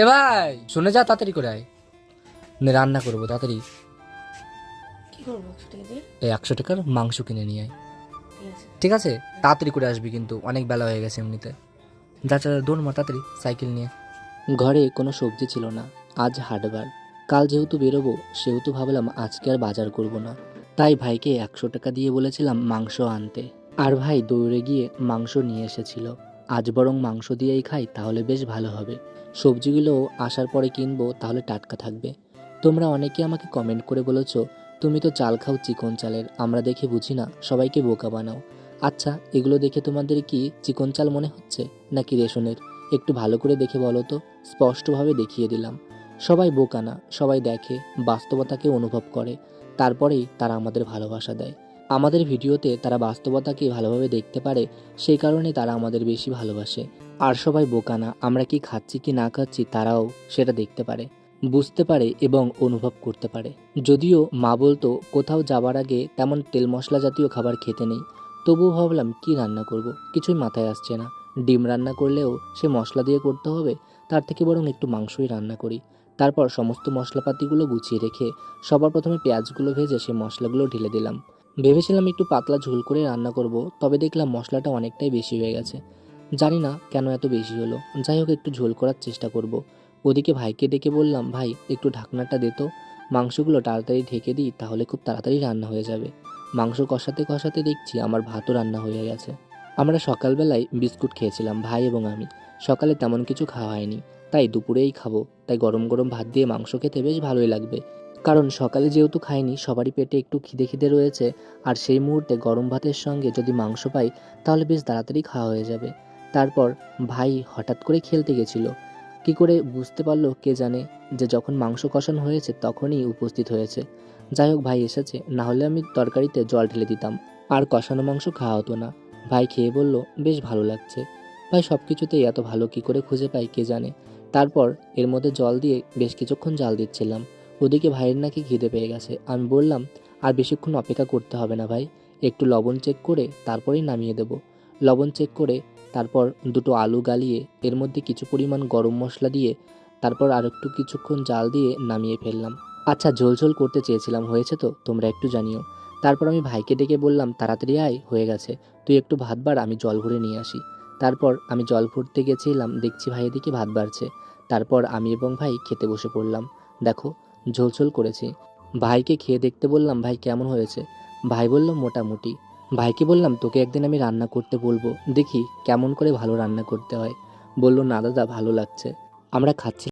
এ ভাই শুনে যা, তাড়াতাড়ি করে আয়, রান্না করবো তাড়াতাড়ি। কি করবো 100 টাকা দিয়ে? এই 100 টাকার মাংস কিনে নিয়ে আয়, ঠিক আছে। ঠিক আছে? তাড়াতাড়ি করে আসবি কিন্তু, অনেক বেলা হয়ে গেছে এমনিতে। যা যা, দৌড় মার তাড়াতাড়ি সাইকেল নিয়ে। ঘরে কোনো সবজি ছিল না, আজ হাটবার। কাল যেহেতু বেরোবো সেহেতু ভাবলাম আজকে আর বাজার করব না। তাই ভাইকে 100 টাকা দিয়ে বলেছিলাম মাংস আনতে, আর ভাই দৌড়ে গিয়ে মাংস নিয়ে এসেছিল। আজ বরং মাংস দিয়েই খাই, তাহলে বেশ ভালো হবে। সবজিগুলো আসার পরে কিনবো, তাহলে টাটকা থাকবে। তোমরা অনেকে আমাকে কমেন্ট করে বলেছো, তুমি তো চাল খাও চিকন চালের, আমরা দেখে বুঝি না, সবাইকে বোকা বানাও। আচ্ছা, এগুলো দেখে তোমাদের কি চিকন চাল মনে হচ্ছে নাকি রেশনের? একটু ভালো করে দেখে বলো তো। স্পষ্টভাবে দেখিয়ে দিলাম। সবাই বোকা না, সবাই দেখে, বাস্তবতাকে অনুভব করে, তারপরেই তারা আমাদের ভালোবাসা দেয়। আমাদের ভিডিওতে তারা বাস্তবতাকে ভালোভাবে দেখতে পারে, সেই কারণে তারা আমাদের বেশি ভালোবাসে। আর সবাই বোকা না, আমরা কি খাচ্ছি কি না খাচ্ছি তারাও সেটা দেখতে পারে, বুঝতে পারে এবং অনুভব করতে পারে। যদিও মা বলতো কোথাও যাবার আগে তেমন তেল মশলা জাতীয় খাবার খেতে নেই, তবুও ভাবলাম কি রান্না করব, কিছুই মাথায় আসছে না। ডিম রান্না করলেও সে মশলা দিয়ে করতে হবে, তার থেকে বরং একটু মাংসই রান্না করি। তারপর সমস্ত মশলাপাতিগুলো গুছিয়ে রেখে সবার প্রথমে পেঁয়াজগুলো ভেজে সে মশলাগুলো ঢেলে দিলাম। ভেবেছিলাম একটু পাতলা ঝোল করে রান্না করব, তবে দেখলাম মশলাটা অনেকটাই বেশি হয়ে গেছে। জানি না কেন এত বেশি হলো, যাই হোক একটু ঝোল করার চেষ্টা করব। ওদিকে ভাইকে ডেকে বললাম, ভাই একটু ঢাকনাটা দে তো, মাংসগুলো তাড়াতাড়ি ঢেকে দিই, তাহলে খুব তাড়াতাড়ি রান্না হয়ে যাবে। মাংস কষাতে কষাতে দেখছি আমার ভাতও রান্না হয়ে গেছে। আমরা সকালবেলায় বিস্কুট খেয়েছিলাম ভাই এবং আমি। সকালে তেমন কিছু খাওয়া হয়নি, তাই দুপুরেই খাবো। তাই গরম গরম ভাত দিয়ে মাংস খেতে বেশ ভালোই লাগবে, কারণ সকালে যেহেতু খাইনি, সবারই পেটে একটু খিদে খিদে রয়েছে। আর সেই মুহূর্তে গরম ভাতের সঙ্গে যদি মাংস পাই, তাহলে বেশ তাড়াতাড়ি খাওয়া হয়ে যাবে। তারপর ভাই হঠাৎ করে খেলতে গেছিল, কি করে বুঝতে পারলো কে জানে, যে যখন মাংস কষানো হয়েছে তখনই উপস্থিত হয়েছে। যাই হোক ভাই এসেছে, না হলে আমি তরকারিতে জল ঢেলে দিতাম, আর কষানো মাংস খাওয়া হতো না। ভাই খেয়ে বলল, বেশ ভালো লাগছে। ভাই সব কিছুতেই এত ভালো কি করে খুঁজে পাই কে জানে। তারপর এর মধ্যে জল দিয়ে বেশ কিছুক্ষণ জাল দিচ্ছিলাম। ওদিকে ভাইয়ের নাকি খিদে পেয়ে গেছে। আমি বললাম, আর বেশিক্ষণ অপেক্ষা করতে হবে না ভাই, একটু লবণ চেক করে তারপরেই নামিয়ে দেব। লবণ চেক করে তারপর দুটো আলু গালিয়ে এর মধ্যে কিছু পরিমাণ গরম মশলা দিয়ে তারপর আর একটু কিছুক্ষণ জাল দিয়ে নামিয়ে ফেললাম। আচ্ছা, ঝোল ঝোল করতে চেয়েছিলাম, হয়েছে তো? তোমরা একটু জানিও। তারপর আমি ভাইকে ডেকে বললাম, তাড়াতাড়ি আয়, হয়ে গেছে, তুই একটু ভাত বাড়, আমি জল ভরে নিয়ে আসি। তারপর আমি জল ভরতে গেছিলাম, দেখছি ভাই এদিকে ভাত বাড়ছে। তারপর আমি এবং ভাই খেতে বসে পড়লাম। দেখো, ঝোল ঝোল করেছি। ভাইকে খেয়ে দেখতে বললাম, ভাই কেমন হয়েছে? ভাই বলল, মোটামুটি। ভাইকে বললাম, তোকে একদিন আমি রান্না করতে বলবো, দেখি কেমন করে ভালো রান্না করতে হয়। বলল, না দাদা, ভালো লাগছে। আমরা খাচ্ছি।